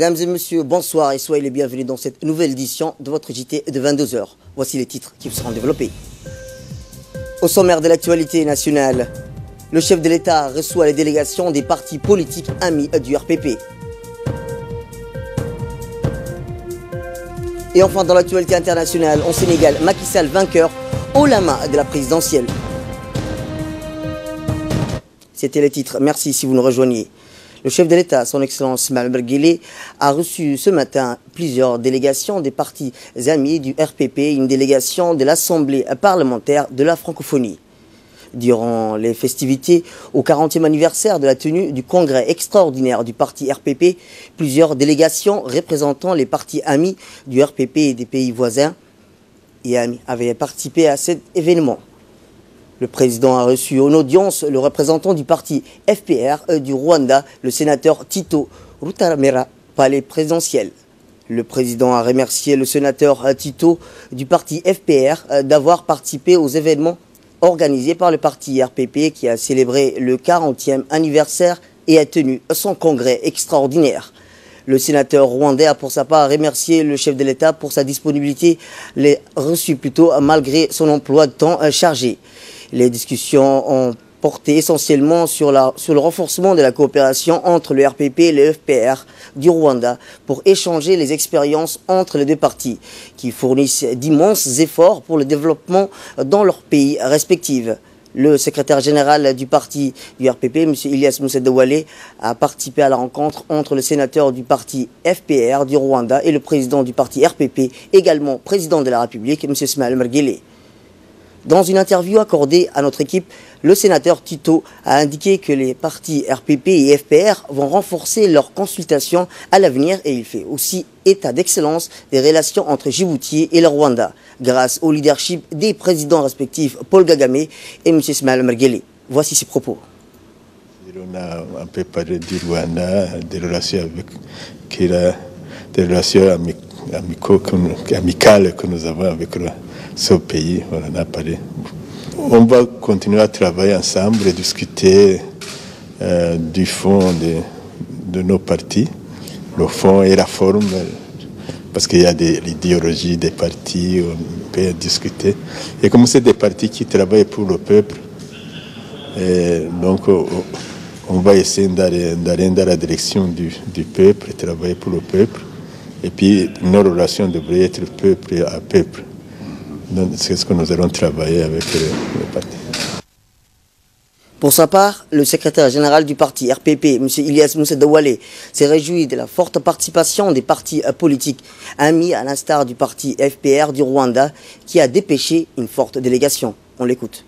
Mesdames et messieurs, bonsoir et soyez les bienvenus dans cette nouvelle édition de votre JT de 22h. Voici les titres qui vous seront développés. Au sommaire de l'actualité nationale, le chef de l'État reçoit les délégations des partis politiques amis du RPP. Et enfin, dans l'actualité internationale, au Sénégal, Macky Sall vainqueur au lama de la présidentielle. C'était les titres. Merci si vous nous rejoignez. Le chef de l'État, son Excellence Ismaël Guelleh, a reçu ce matin plusieurs délégations des partis amis du RPP, une délégation de l'Assemblée parlementaire de la francophonie. Durant les festivités au 40e anniversaire de la tenue du congrès extraordinaire du parti RPP, plusieurs délégations représentant les partis amis du RPP et des pays voisins et amis avaient participé à cet événement. Le président a reçu en audience le représentant du parti FPR du Rwanda, le sénateur Tito Rutaremera, palais présidentiel. Le président a remercié le sénateur Tito du parti FPR d'avoir participé aux événements organisés par le parti RPP qui a célébré le 40e anniversaire et a tenu son congrès extraordinaire. Le sénateur rwandais a pour sa part remercié le chef de l'État pour sa disponibilité, les reçus plutôt malgré son emploi de temps chargé. Les discussions ont porté essentiellement sur le renforcement de la coopération entre le RPP et le FPR du Rwanda pour échanger les expériences entre les deux partis qui fournissent d'immenses efforts pour le développement dans leurs pays respectifs. Le secrétaire général du parti du RPP, M. Ilyas Moussa Dawale, a participé à la rencontre entre le sénateur du parti FPR du Rwanda et le président du parti RPP, également président de la République, M. Ismaël Omar Guelleh. Dans une interview accordée à notre équipe, le sénateur Tito a indiqué que les partis RPP et FPR vont renforcer leurs consultations à l'avenir et il fait aussi état d'excellence des relations entre Djibouti et le Rwanda, grâce au leadership des présidents respectifs Paul Kagame et M. Ismaël Omar Guelleh. Voici ses propos. On a un peu parlé du Rwanda, des relations amicales que nous avons avec ce pays. On en a parlé. On va continuer à travailler ensemble et discuter du fond de nos partis, le fond et la forme, parce qu'il y a l'idéologie des partis, on peut discuter. Et comme c'est des partis qui travaillent pour le peuple, donc on va essayer d'aller dans la direction du peuple, travailler pour le peuple. Et puis nos relations devraient être peuple à peuple. Donc c'est ce que nous allons travailler avec le parti. Pour sa part, le secrétaire général du parti RPP, M. Ilyas Moussa Dawale, s'est réjoui de la forte participation des partis politiques amis à l'instar du parti FPR du Rwanda qui a dépêché une forte délégation. On l'écoute.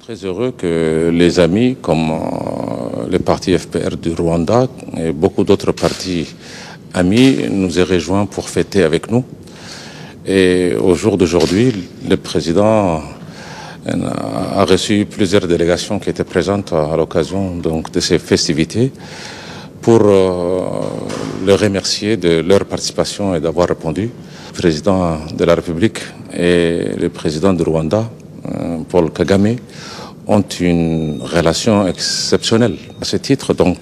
Très heureux que les amis comme le parti FPR du Rwanda et beaucoup d'autres partis amis nous aient rejoints pour fêter avec nous. Et au jour d'aujourd'hui, le président a reçu plusieurs délégations qui étaient présentes à l'occasion de ces festivités pour les remercier de leur participation et d'avoir répondu. Le président de la République et le président du Rwanda, Paul Kagame, ont une relation exceptionnelle. À ce titre, donc,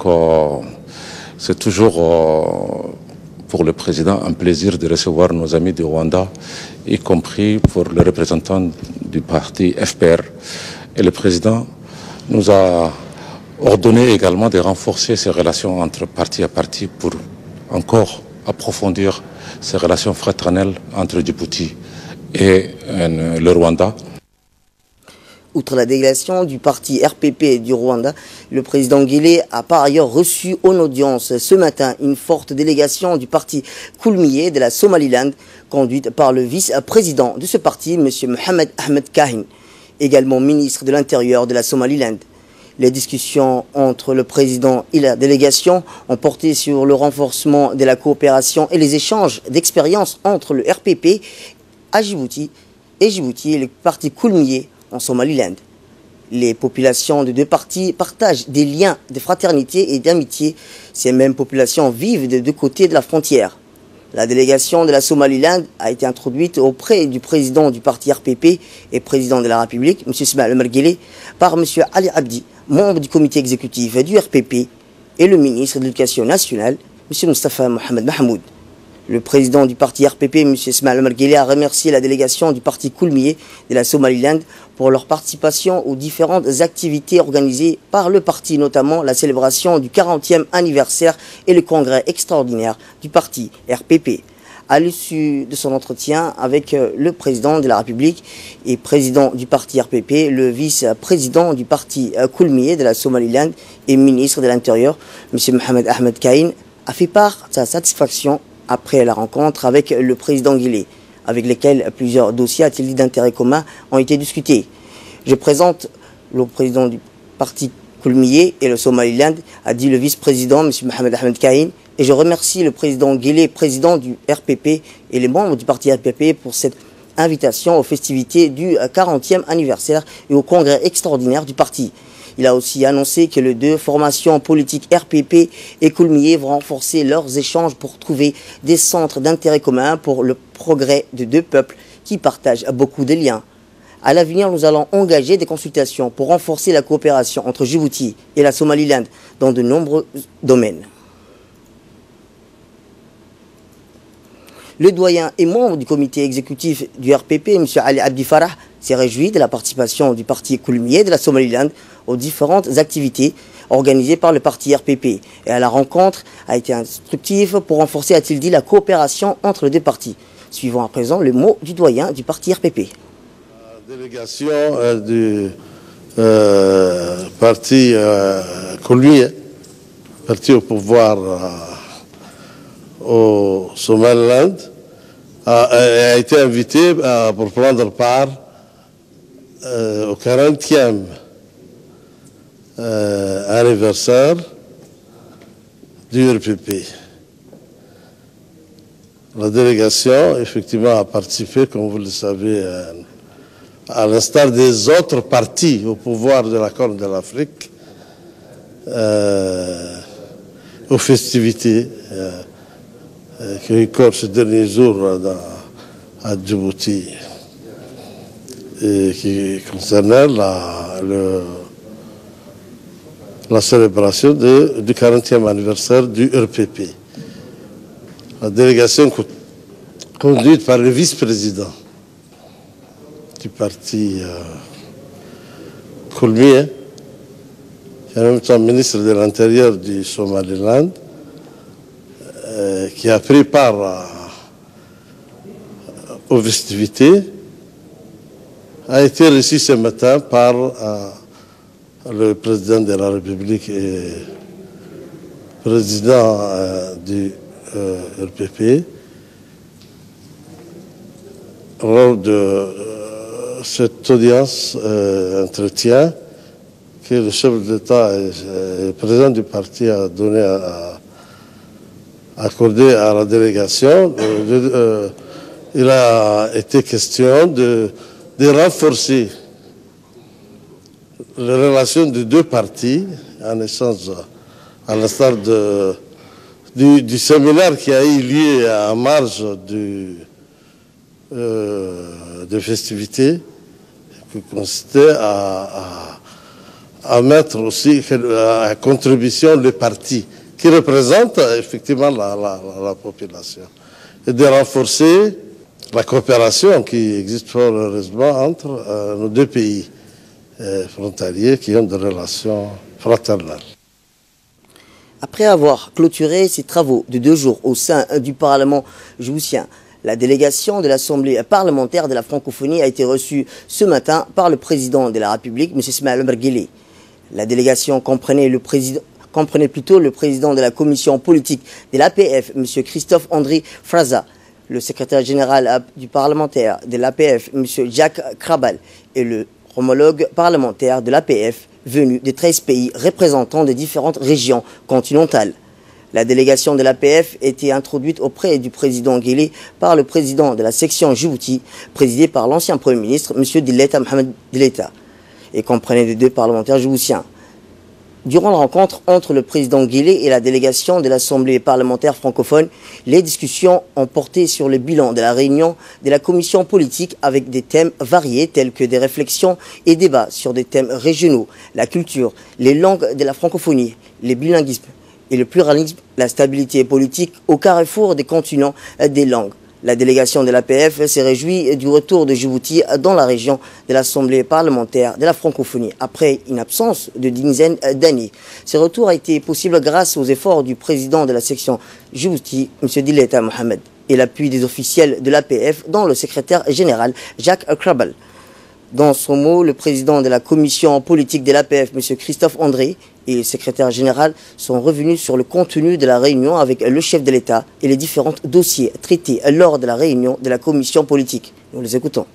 c'est toujours pour le président un plaisir de recevoir nos amis du Rwanda, y compris pour le représentant du parti FPR. Et le président nous a ordonné également de renforcer ces relations entre parti à parti pour encore approfondir ces relations fraternelles entre Djibouti et le Rwanda. Outre la délégation du parti RPP du Rwanda, le président Guelleh a par ailleurs reçu en audience ce matin une forte délégation du parti Koulmié de la Somaliland, conduite par le vice-président de ce parti, M. Mohamed Ahmed Kahin, également ministre de l'Intérieur de la Somaliland. Les discussions entre le président et la délégation ont porté sur le renforcement de la coopération et les échanges d'expériences entre le RPP à Djibouti et le parti Koulmié en Somaliland. Les populations de deux partis partagent des liens de fraternité et d'amitié. Ces mêmes populations vivent de deux côtés de la frontière. La délégation de la Somaliland a été introduite auprès du président du parti RPP et président de la République, M. Ismaël Omar Guelleh, par M. Ali Abdi, membre du comité exécutif du RPP, et le ministre de l'Éducation nationale, M. Mustafa Mohamed Mahmoud. Le président du parti RPP, M. Ismaël Omar Guelleh, a remercié la délégation du parti Koulmié de la Somaliland pour leur participation aux différentes activités organisées par le parti, notamment la célébration du 40e anniversaire et le congrès extraordinaire du parti RPP. À l'issue de son entretien avec le président de la République et président du parti RPP, le vice-président du parti Koulmié de la Somaliland et ministre de l'Intérieur, M. Mohamed Ahmed Kaïn, a fait part de sa satisfaction après la rencontre avec le président Guelleh, avec lesquels plusieurs dossiers, a-t-il dit, d'intérêt commun ont été discutés. Je présente le président du parti Koulmié et le Somaliland, a dit le vice-président, M. Mohamed Ahmed Kaïn, et je remercie le président Guelleh, président du RPP, et les membres du parti RPP pour cette invitation aux festivités du 40e anniversaire et au congrès extraordinaire du parti. Il a aussi annoncé que les deux formations politiques RPP et Koulmié vont renforcer leurs échanges pour trouver des centres d'intérêt commun pour le progrès de deux peuples qui partagent beaucoup de liens. À l'avenir, nous allons engager des consultations pour renforcer la coopération entre Djibouti et la Somaliland dans de nombreux domaines. Le doyen et membre du comité exécutif du RPP, M. Ali Abdi Farah, s'est réjoui de la participation du parti Koulmié de la Somaliland aux différentes activités organisées par le parti RPP. Et à la rencontre a été instructive pour renforcer, a-t-il dit, la coopération entre les deux partis. Suivons à présent le mot du doyen du parti RPP. La délégation du parti Koulmié, parti au pouvoir au Somaliland, a été invitée pour prendre part au 40e anniversaire du RPP. La délégation, effectivement, a participé, comme vous le savez, à l'instar des autres partis au pouvoir de la Corne de l'Afrique, aux festivités qui occurrent ces derniers jours à Djibouti, et qui concernaient la célébration du 40e anniversaire du RPP. La délégation conduite par le vice-président du parti Koulmié, qui est en même temps ministre de l'Intérieur du Somaliland, qui a pris part aux festivités, a été reçu ce matin par le président de la République et président du RPP. Lors de cette audience, entretien, que le chef d'État et le président du parti a donné accordé à la délégation, il a été question de renforcer les relations des deux partis, en essence, à l'instar du séminaire qui a eu lieu en marge des festivités, qui consistait à mettre aussi à contribution les partis qui représentent effectivement la population, et de renforcer la coopération qui existe fort heureusement entre nos deux pays frontaliers qui ont des relations fraternelles. Après avoir clôturé ses travaux de 2 jours au sein du Parlement djiboutien, la délégation de l'Assemblée parlementaire de la francophonie a été reçue ce matin par le président de la République, M. Ismaël Omar Guelleh. La délégation comprenait plutôt le président de la commission politique de l'APF, M. Christophe André Fraza, le secrétaire général du parlementaire de l'APF, M. Jacques Krabal, et le homologue parlementaire de l'APF, venu de 13 pays représentant des différentes régions continentales. La délégation de l'APF était introduite auprès du président Guelleh par le président de la section Djibouti, présidé par l'ancien Premier ministre, M. Dileta Mohamed Dileta, et comprenait les 2 parlementaires djiboutiens. Durant la rencontre entre le président Guelleh et la délégation de l'Assemblée parlementaire francophone, les discussions ont porté sur le bilan de la réunion de la commission politique avec des thèmes variés tels que des réflexions et débats sur des thèmes régionaux, la culture, les langues de la francophonie, les bilinguismes et le pluralisme, la stabilité politique au carrefour des continents, des langues. La délégation de l'APF s'est réjouie du retour de Djibouti dans la région de l'Assemblée parlementaire de la francophonie après une absence de dizaines d'années. Ce retour a été possible grâce aux efforts du président de la section Djibouti, M. Dileta Mohamed, et l'appui des officiels de l'APF, dont le secrétaire général Jacques Krabal. Dans son mot, le président de la commission politique de l'APF, M. Christophe André, et le secrétaire général sont revenus sur le contenu de la réunion avec le chef de l'État et les différents dossiers traités lors de la réunion de la commission politique. Nous les écoutons.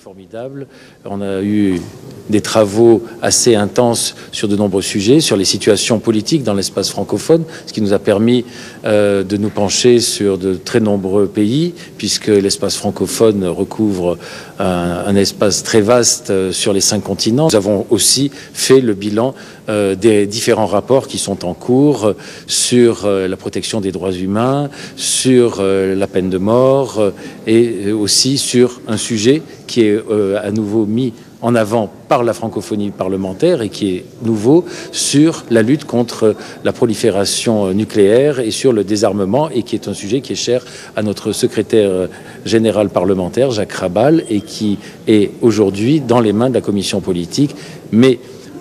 Formidable. On a eu des travaux assez intenses sur de nombreux sujets, sur les situations politiques dans l'espace francophone, ce qui nous a permis de nous pencher sur de très nombreux pays, puisque l'espace francophone recouvre un espace très vaste sur les 5 continents. Nous avons aussi fait le bilan des différents rapports qui sont en cours sur la protection des droits humains, sur la peine de mort et aussi sur un sujet qui est à nouveau mis en avant par la francophonie parlementaire et qui est nouveau sur la lutte contre la prolifération nucléaire et sur le désarmement, et qui est un sujet qui est cher à notre secrétaire général parlementaire, Jacques Krabal, et qui est aujourd'hui dans les mains de la commission politique, mais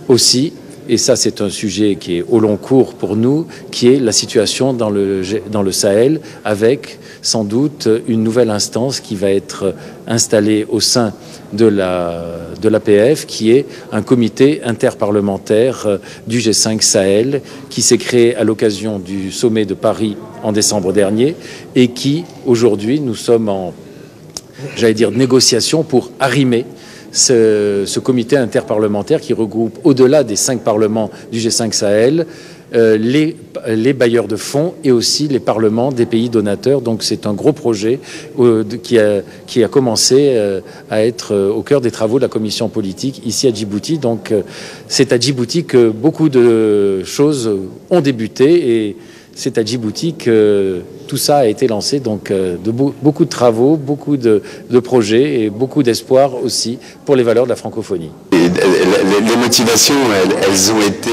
aussi, et ça c'est un sujet qui est au long cours pour nous, qui est la situation dans le Sahel, avec sans doute une nouvelle instance qui va être installée au sein de l'APF, qui est un comité interparlementaire du G5 Sahel, qui s'est créé à l'occasion du sommet de Paris en décembre dernier, et qui, aujourd'hui, nous sommes en, négociation pour arrimer ce comité interparlementaire qui regroupe, au-delà des 5 parlements du G5 Sahel, les bailleurs de fonds et aussi les parlements des pays donateurs. Donc c'est un gros projet qui a commencé à être au cœur des travaux de la commission politique ici à Djibouti. Donc c'est à Djibouti que beaucoup de choses ont débuté, et c'est à Djibouti que tout ça a été lancé. Donc beaucoup de travaux, beaucoup de projets et beaucoup d'espoir aussi pour les valeurs de la francophonie. Les motivations, elles ont été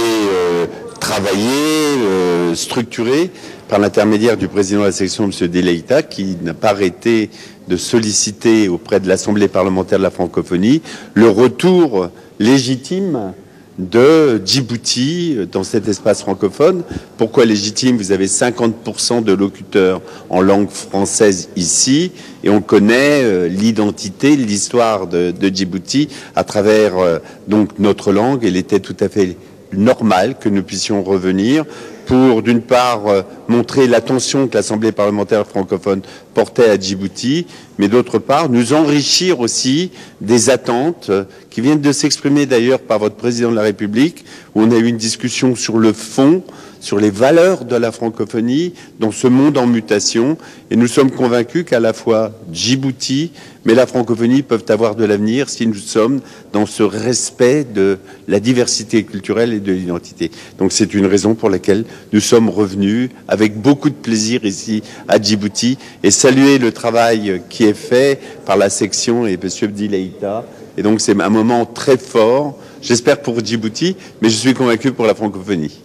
travaillées, structurées par l'intermédiaire du président de la section, M. Dileta, qui n'a pas arrêté de solliciter auprès de l'Assemblée parlementaire de la francophonie le retour légitime de Djibouti dans cet espace francophone. Pourquoi légitime? Vous avez 50% de locuteurs en langue française ici, et on connaît l'identité, l'histoire de Djibouti à travers donc notre langue. Il était tout à fait normal que nous puissions revenir pour, d'une part, montrer l'attention que l'Assemblée parlementaire francophone portait à Djibouti, mais d'autre part, nous enrichir aussi des attentes qui viennent de s'exprimer d'ailleurs par votre président de la République, où on a eu une discussion sur le fond, sur les valeurs de la francophonie dans ce monde en mutation. Et nous sommes convaincus qu'à la fois Djibouti, mais la francophonie peuvent avoir de l'avenir si nous sommes dans ce respect de la diversité culturelle et de l'identité. Donc c'est une raison pour laquelle nous sommes revenus avec beaucoup de plaisir ici à Djibouti, et saluer le travail qui est fait par la section et M. Dileta. Et donc c'est un moment très fort, j'espère pour Djibouti, mais je suis convaincu pour la francophonie.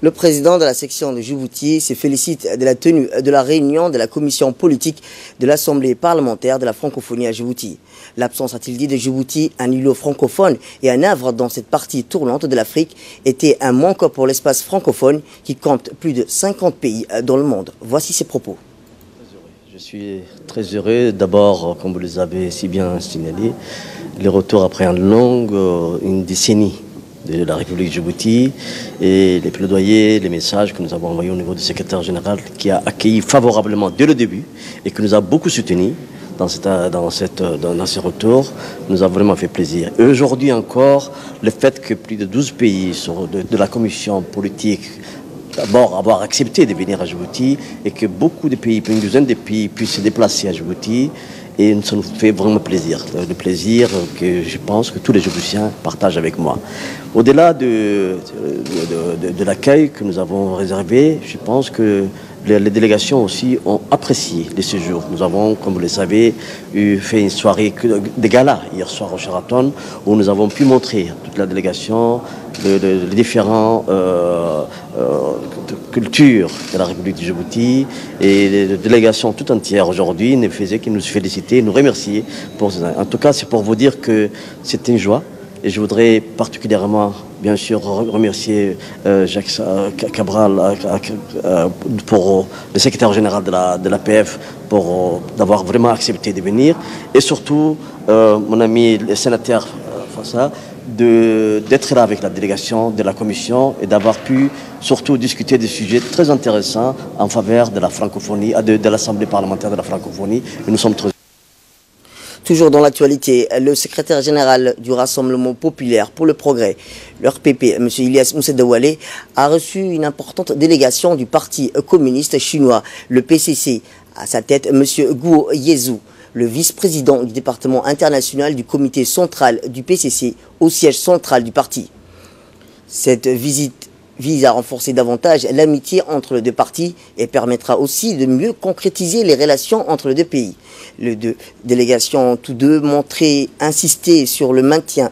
Le président de la section de Djibouti se félicite de la tenue de la réunion de la commission politique de l'Assemblée parlementaire de la francophonie à Djibouti. L'absence, a-t-il dit, de Djibouti, un îlot francophone et un havre dans cette partie tournante de l'Afrique, était un manque pour l'espace francophone qui compte plus de 50 pays dans le monde. Voici ses propos. Je suis très heureux, d'abord, comme vous les avez si bien signalé, le retour après une décennie de la République de Djibouti, et les plaidoyers, les messages que nous avons envoyés au niveau du secrétaire général, qui a accueilli favorablement dès le début et qui nous a beaucoup soutenus dans ce retour, nous a vraiment fait plaisir. Et aujourd'hui encore, le fait que plus de 12 pays de la commission politique d'abord avoir accepté de venir à Djibouti, et que beaucoup de pays, plus une douzaine de pays, puissent se déplacer à Djibouti, et ça nous fait vraiment plaisir. Le plaisir que je pense que tous les Djiboutiens partagent avec moi. Au-delà de l'accueil que nous avons réservé, je pense que les délégations aussi ont apprécié les séjours. Nous avons, comme vous le savez, fait une soirée de gala hier soir au Sheraton, où nous avons pu montrer à toute la délégation les différentes cultures de la République du Djibouti, et les délégations tout entières aujourd'hui ne faisaient que nous féliciter, nous remercier. En tout cas, c'est pour vous dire que c'est une joie. Et je voudrais particulièrement, bien sûr, remercier Jacques Cabral, pour le secrétaire général de l'APF, pour d'avoir vraiment accepté de venir. Et surtout, mon ami le sénateur Fassa, d'être là avec la délégation de la commission et d'avoir pu surtout discuter des sujets très intéressants en faveur de la francophonie, de l'Assemblée parlementaire de la francophonie. Et nous sommes très... Toujours dans l'actualité, le secrétaire général du Rassemblement populaire pour le progrès, le RPP, M. Ilyas Moussedawale, a reçu une importante délégation du Parti communiste chinois, le PCC. À sa tête, M. Guo Yezhou, le vice-président du département international du comité central du PCC au siège central du parti. Cette visite vise à renforcer davantage l'amitié entre les deux partis et permettra aussi de mieux concrétiser les relations entre les deux pays. Les deux délégations ont tous deux insisté sur le maintien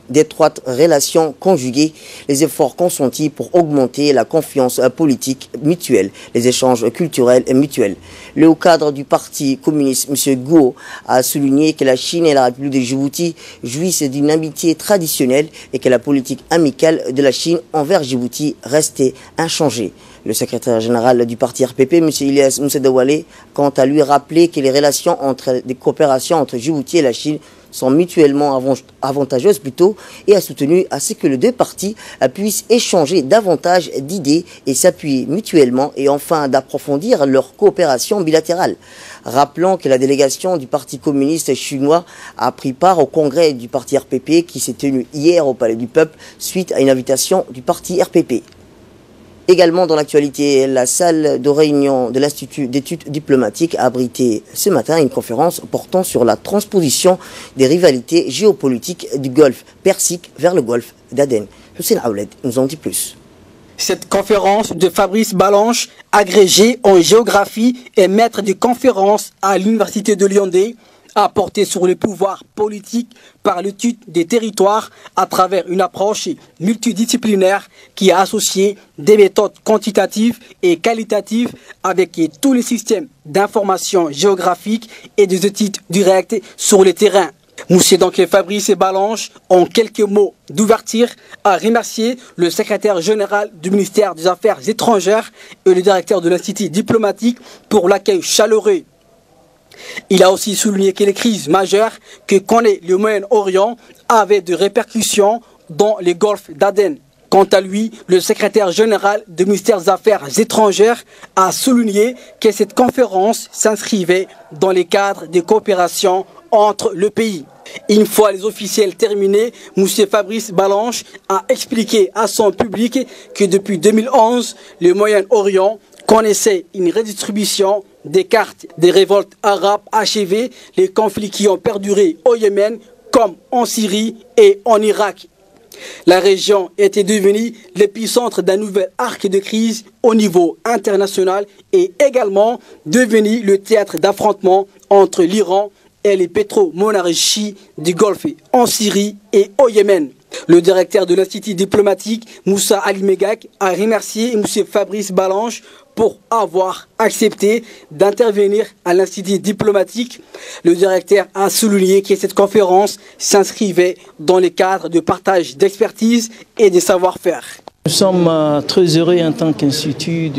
d'étroites relations conjuguées, les efforts consentis pour augmenter la confiance politique mutuelle, les échanges culturels et mutuels. Le haut cadre du Parti communiste, M. Guo, a souligné que la Chine et la République de Djibouti jouissent d'une amitié traditionnelle et que la politique amicale de la Chine envers Djibouti restait inchangée. Le secrétaire général du parti RPP, M. Ilyas Moussedawale, quant à lui, rappelé que les relations des coopérations entre Djibouti et la Chine sont mutuellement avantageuses et a soutenu à ce que les deux parties puissent échanger davantage d'idées et s'appuyer mutuellement et enfin d'approfondir leur coopération bilatérale. Rappelons que la délégation du Parti communiste chinois a pris part au congrès du parti RPP qui s'est tenu hier au Palais du Peuple suite à une invitation du parti RPP. Également dans l'actualité, la salle de réunion de l'Institut d'études diplomatiques a abrité ce matin une conférence portant sur la transposition des rivalités géopolitiques du Golfe Persique vers le Golfe d'Aden. Hussein Aouled nous en dit plus. Cette conférence de Fabrice Balanche, agrégé en géographie et maître de conférence à l'Université de Lyon 2, a porté sur le pouvoir politique par l'étude des territoires à travers une approche multidisciplinaire qui a associé des méthodes quantitatives et qualitatives avec tous les systèmes d'information géographique et des études directes sur le terrain. Monsieur donc Fabrice Balanche, en quelques mots d'ouverture, a remercié le secrétaire général du ministère des Affaires étrangères et le directeur de l'Institut diplomatique pour l'accueil chaleureux. Il a aussi souligné que les crises majeures que connaît le Moyen-Orient avaient des répercussions dans le golfe d'Aden. Quant à lui, le secrétaire général du ministère des Affaires étrangères a souligné que cette conférence s'inscrivait dans les cadres de coopération entre le pays. Une fois les officiels terminés, M. Fabrice Balanche a expliqué à son public que depuis 2011, le Moyen-Orient connaissait une redistribution des cartes des révoltes arabes achevées, les conflits qui ont perduré au Yémen comme en Syrie et en Irak. La région était devenue l'épicentre d'un nouvel arc de crise au niveau international et également devenue le théâtre d'affrontement entre l'Iran et les pétromonarchies du Golfe en Syrie et au Yémen. Le directeur de l'Institut diplomatique, Moussa Ali Megak, a remercié M. Fabrice Balanche pour avoir accepté d'intervenir à l'Institut diplomatique. Le directeur a souligné que cette conférence s'inscrivait dans le cadre de partage d'expertise et de savoir-faire. Nous sommes très heureux en tant qu'institut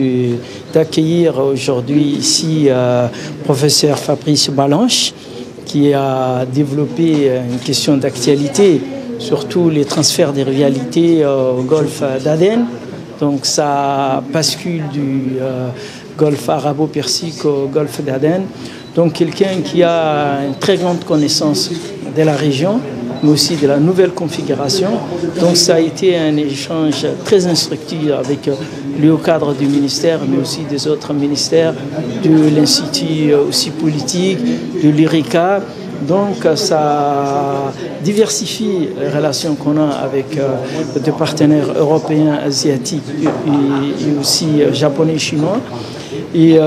d'accueillir aujourd'hui ici professeur Fabrice Balanche qui a développé une question d'actualité, surtout les transferts des rivalités au golfe d'Aden. Donc ça bascule du golfe arabo-persique au golfe d'Aden. Donc quelqu'un qui a une très grande connaissance de la région, mais aussi de la nouvelle configuration. Donc ça a été un échange très instructif avec le haut cadre du ministère, mais aussi des autres ministères, de l'Institut aussi politique, de l'IRICA. Donc ça diversifie les relations qu'on a avec des partenaires européens, asiatiques et aussi japonais, chinois. Et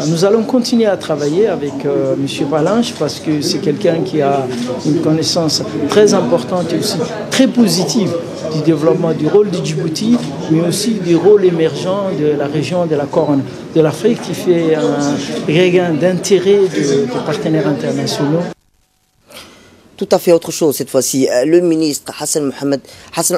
nous allons continuer à travailler avec M. Balanche parce que c'est quelqu'un qui a une connaissance très importante et aussi très positive du développement du rôle du Djibouti, mais aussi du rôle émergent de la région de la Corne de l'Afrique qui fait un regain d'intérêt des partenaires internationaux. Tout à fait autre chose cette fois-ci. Le ministre Hassan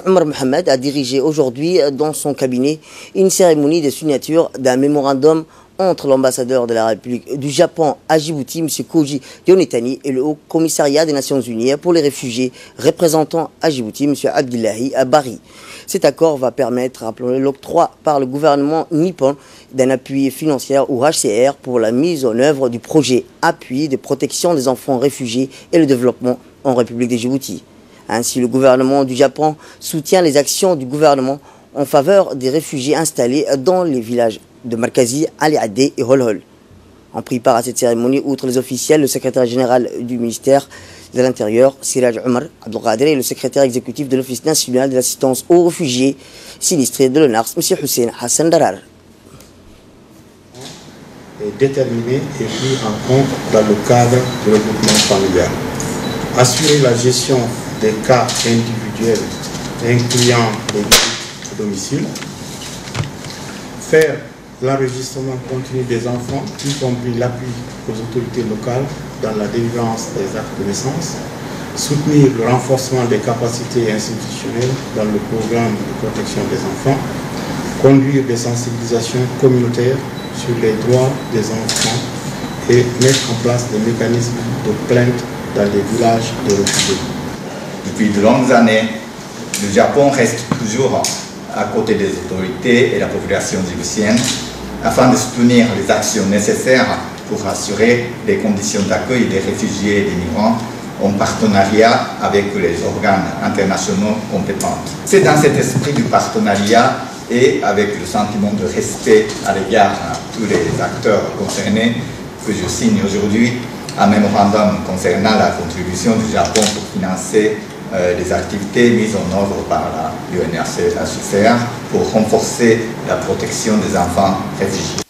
Omar Mohamed a dirigé aujourd'hui dans son cabinet une cérémonie de signature d'un mémorandum entre l'ambassadeur de la République du Japon à Djibouti, M. Koji Yonetani, et le Haut Commissariat des Nations Unies pour les réfugiés représentant à Djibouti, M. Abdullahi Bari. Cet accord va permettre, rappelons-le, l'octroi par le gouvernement nippon d'un appui financier au HCR pour la mise en œuvre du projet Appui de protection des enfants réfugiés et le développement en République de Djibouti. Ainsi, le gouvernement du Japon soutient les actions du gouvernement en faveur des réfugiés installés dans les villages de Markazi, Ali Adé et Holhol. En pris part à cette cérémonie, outre les officiels, le secrétaire général du ministère de l'Intérieur, Siraj Omar Abdelkader, et le secrétaire exécutif de l'Office national de l'assistance aux réfugiés sinistrés de l'ONARS, M. Hussein Hassan Darar. Est déterminé et pris en compte dans le cadre du regroupement familial. Assurer la gestion des cas individuels incluant les visites au domicile. Faire l'enregistrement continu des enfants, y compris l'appui aux autorités locales dans la délivrance des actes de naissance. Soutenir le renforcement des capacités institutionnelles dans le programme de protection des enfants. Conduire des sensibilisations communautaires sur les droits des enfants et mettre en place des mécanismes de plainte dans les villages de réfugiés. Depuis de longues années, le Japon reste toujours à côté des autorités et de la population djiboutienne afin de soutenir les actions nécessaires pour assurer les conditions d'accueil des réfugiés et des migrants en partenariat avec les organes internationaux compétents. C'est dans cet esprit du partenariat et avec le sentiment de respect à l'égard de tous les acteurs concernés que je signe aujourd'hui un mémorandum concernant la contribution du Japon pour financer les activités mises en œuvre par la UNHCR pour renforcer la protection des enfants réfugiés.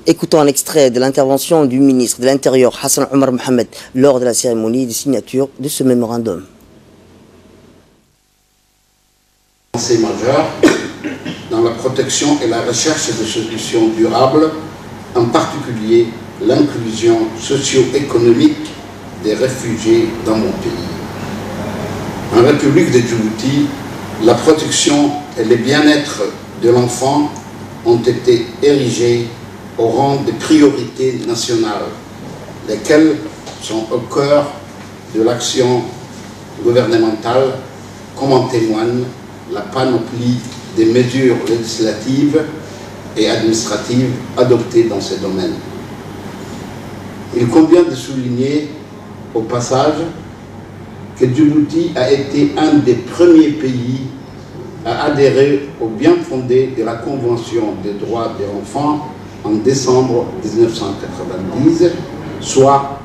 Écoutons un extrait de l'intervention du ministre de l'Intérieur Hassan Omar Mohamed lors de la cérémonie de signature de ce mémorandum. C'est majeur dans la protection et la recherche de solutions durables, en particulier l'inclusion socio-économique des réfugiés dans mon pays. En République de Djibouti, la protection et le bien-être de l'enfant ont été érigés au rang de priorités nationales, lesquelles sont au cœur de l'action gouvernementale, comme en témoigne la panoplie des mesures législatives et administratives adoptées dans ce domaine. Il convient de souligner au passage que Djibouti a été un des premiers pays à adhérer au bien fondé de la Convention des droits de l'enfant en décembre 1990, soit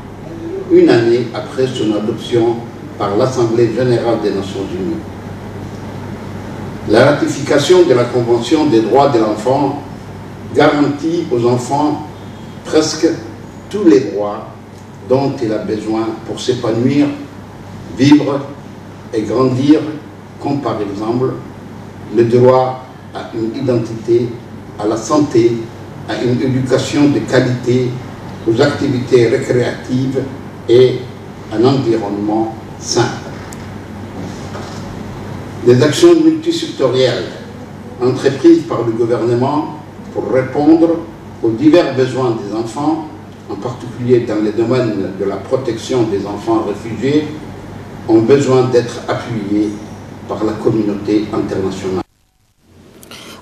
une année après son adoption par l'Assemblée générale des Nations unies. La ratification de la Convention des droits de l'enfant garantit aux enfants presque tous les droits dont il a besoin pour s'épanouir, vivre et grandir, comme par exemple le droit à une identité, à la santé, à une éducation de qualité, aux activités récréatives et un environnement sain. Des actions multisectorielles entreprises par le gouvernement pour répondre aux divers besoins des enfants, en particulier dans les domaines de la protection des enfants réfugiés, ont besoin d'être appuyées par la communauté internationale.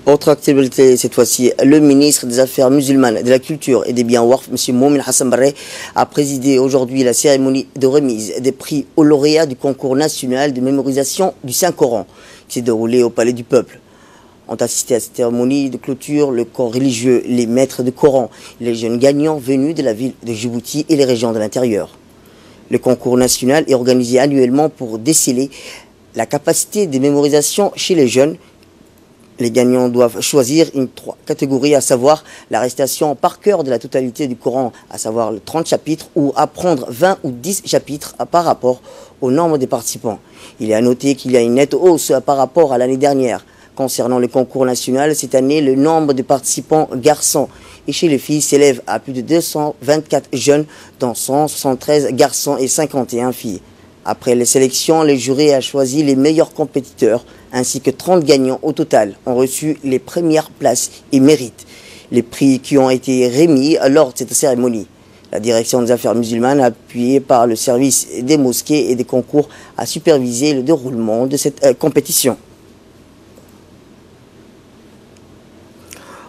Autre actualité cette fois-ci, le ministre des Affaires musulmanes, de la Culture et des Biens Waqf, M. Moumin Hassan Barre, a présidé aujourd'hui la cérémonie de remise des prix aux lauréats du concours national de mémorisation du Saint-Coran qui s'est déroulé au Palais du Peuple. Ont assisté à cette cérémonie de clôture le corps religieux, les maîtres de Coran, les jeunes gagnants venus de la ville de Djibouti et les régions de l'intérieur. Le concours national est organisé annuellement pour déceler la capacité de mémorisation chez les jeunes Les gagnants doivent choisir une 3 catégories, à savoir la récitation par cœur de la totalité du Coran, à savoir les 30 chapitres, ou apprendre 20 ou 10 chapitres par rapport au nombre des participants. Il est à noter qu'il y a une nette hausse par rapport à l'année dernière. Concernant le concours national, cette année, le nombre de participants garçons et chez les filles s'élève à plus de 224 jeunes, dont 173 garçons et 51 filles. Après les sélections, le jury a choisi les meilleurs compétiteurs, ainsi que 30 gagnants au total ont reçu les premières places et méritent les prix qui ont été remis lors de cette cérémonie. La direction des affaires musulmanes, appuyée par le service des mosquées et des concours, a supervisé le déroulement de cette compétition.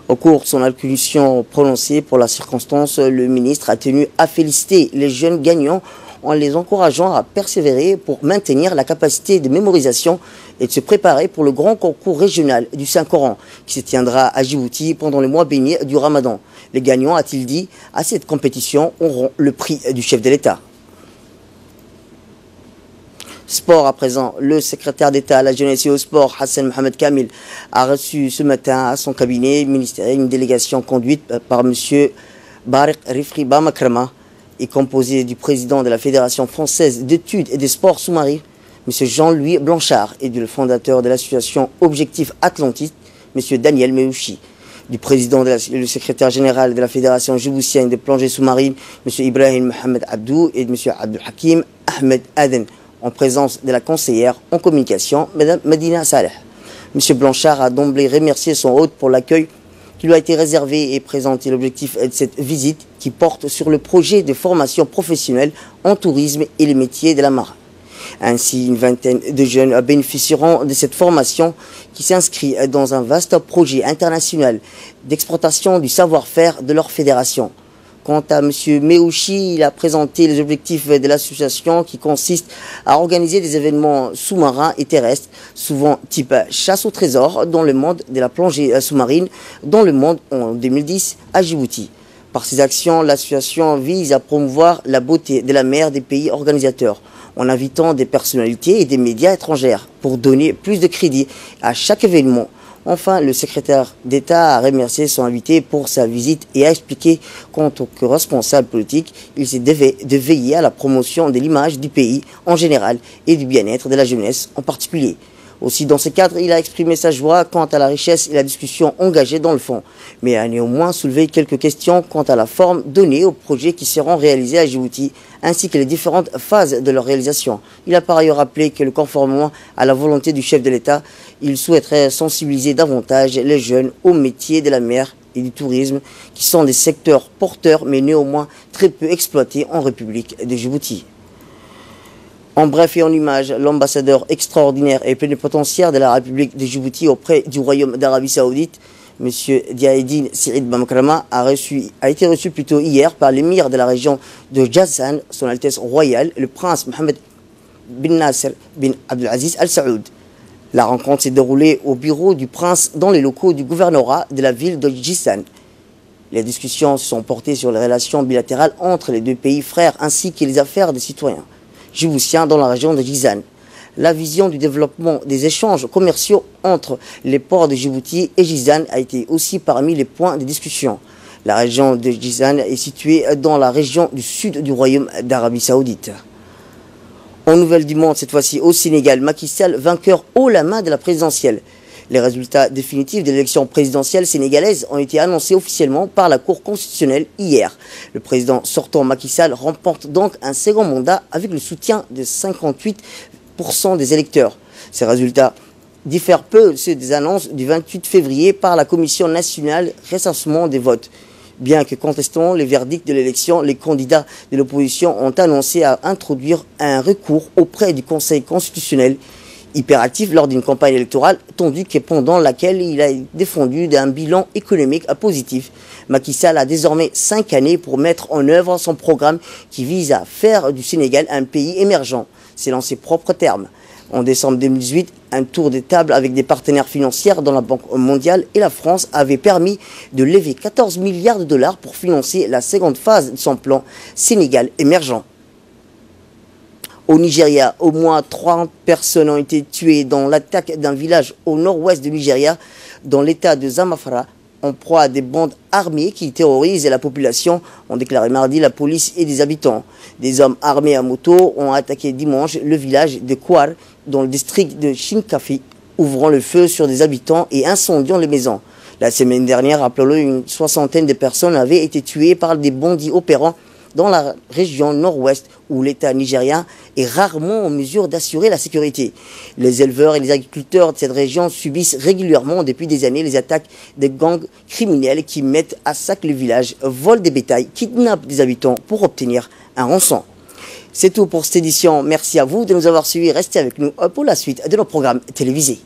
Au cours de son allocution prononcée pour la circonstance, le ministre a tenu à féliciter les jeunes gagnants en les encourageant à persévérer pour maintenir la capacité de mémorisation et de se préparer pour le grand concours régional du Saint-Coran qui se tiendra à Djibouti pendant le mois béni du Ramadan. Les gagnants, a-t-il dit, à cette compétition auront le prix du chef de l'État. Sport à présent, le secrétaire d'État à la jeunesse et au sport, Hassan Mohamed Kamil, a reçu ce matin à son cabinet ministériel une délégation conduite par M. Barik Rifri Bamakrama et composée du président de la Fédération française d'études et des sports sous-marins, M. Jean-Louis Blanchard, et du fondateur de l'association Objectif Atlantique, M. Daniel Meouchi, du président le secrétaire général de la Fédération djiboutienne des plongées sous-marines, M. Ibrahim Mohamed Abdou, et de M. Abdul Hakim Ahmed Aden, en présence de la conseillère en communication, Mme Medina Saleh. M. Blanchard a d'emblée remercié son hôte pour l'accueil qui lui a été réservé et présenté l'objectif de cette visite qui porte sur le projet de formation professionnelle en tourisme et les métiers de la marine. Ainsi, une vingtaine de jeunes bénéficieront de cette formation qui s'inscrit dans un vaste projet international d'exploitation du savoir-faire de leur fédération. Quant à M. Meouchi, il a présenté les objectifs de l'association qui consiste à organiser des événements sous-marins et terrestres, souvent type chasse au trésor dans le monde de la plongée sous-marine, dans le monde en 2010 à Djibouti. Par ces actions, l'association vise à promouvoir la beauté de la mer des pays organisateurs, en invitant des personnalités et des médias étrangères pour donner plus de crédit à chaque événement. Enfin, le secrétaire d'État a remercié son invité pour sa visite et a expliqué qu'en tant que responsable politique, il s'est de veiller à la promotion de l'image du pays en général et du bien-être de la jeunesse en particulier. Aussi, dans ce cadre, il a exprimé sa joie quant à la richesse et la discussion engagée dans le fond, mais a néanmoins soulevé quelques questions quant à la forme donnée aux projets qui seront réalisés à Djibouti, ainsi que les différentes phases de leur réalisation. Il a par ailleurs rappelé que, conformément à la volonté du chef de l'État, il souhaiterait sensibiliser davantage les jeunes aux métiers de la mer et du tourisme, qui sont des secteurs porteurs, mais néanmoins très peu exploités en République de Djibouti. En bref et en images, l'ambassadeur extraordinaire et plénipotentiaire de la République de Djibouti auprès du Royaume d'Arabie Saoudite, M. Diaedine Sirid Bamakrama, a été reçu plutôt hier par l'émir de la région de Jazan, son Altesse royale, le prince Mohamed bin Nasser bin Abdelaziz Al Saoud. La rencontre s'est déroulée au bureau du prince dans les locaux du gouvernorat de la ville de Jizan. Les discussions se sont portées sur les relations bilatérales entre les deux pays frères ainsi que les affaires des citoyens djiboutiens dans la région de Jizan. La vision du développement des échanges commerciaux entre les ports de Djibouti et Jizan a été aussi parmi les points de discussion. La région de Jizan est située dans la région du sud du Royaume d'Arabie Saoudite. En nouvelle du monde, cette fois-ci au Sénégal, Macky Sall vainqueur haut la main de la présidentielle. Les résultats définitifs de l'élection présidentielle sénégalaise ont été annoncés officiellement par la Cour constitutionnelle hier. Le président sortant Macky Sall remporte donc un second mandat avec le soutien de 58% des électeurs. Ces résultats diffèrent peu de ceux des annonces du 28 février par la Commission nationale recensement des votes. Bien que contestant les verdicts de l'élection, les candidats de l'opposition ont annoncé à introduire un recours auprès du Conseil constitutionnel hyperactif lors d'une campagne électorale, tandis que pendant laquelle il a défendu d'un bilan économique positif. Macky Sall a désormais 5 années pour mettre en œuvre son programme qui vise à faire du Sénégal un pays émergent. C'est dans ses propres termes. En décembre 2018, un tour de table avec des partenaires financiers dans la Banque mondiale et la France avait permis de lever 14 milliards de dollars pour financer la seconde phase de son plan Sénégal émergent. Au Nigeria, au moins 30 personnes ont été tuées dans l'attaque d'un village au nord-ouest du Nigeria, dans l'état de Zamfara, en proie à des bandes armées qui terrorisent la population, ont déclaré mardi la police et des habitants. Des hommes armés à moto ont attaqué dimanche le village de Kwar, dans le district de Shinkafi, ouvrant le feu sur des habitants et incendiant les maisons. La semaine dernière, rappelons-le, une soixantaine de personnes avaient été tuées par des bandits opérants dans la région nord-ouest où l'État nigérien est rarement en mesure d'assurer la sécurité. Les éleveurs et les agriculteurs de cette région subissent régulièrement depuis des années les attaques des gangs criminels qui mettent à sac le village, volent des bétails, kidnappent des habitants pour obtenir un rançon. C'est tout pour cette édition. Merci à vous de nous avoir suivis. Restez avec nous pour la suite de nos programmes télévisés.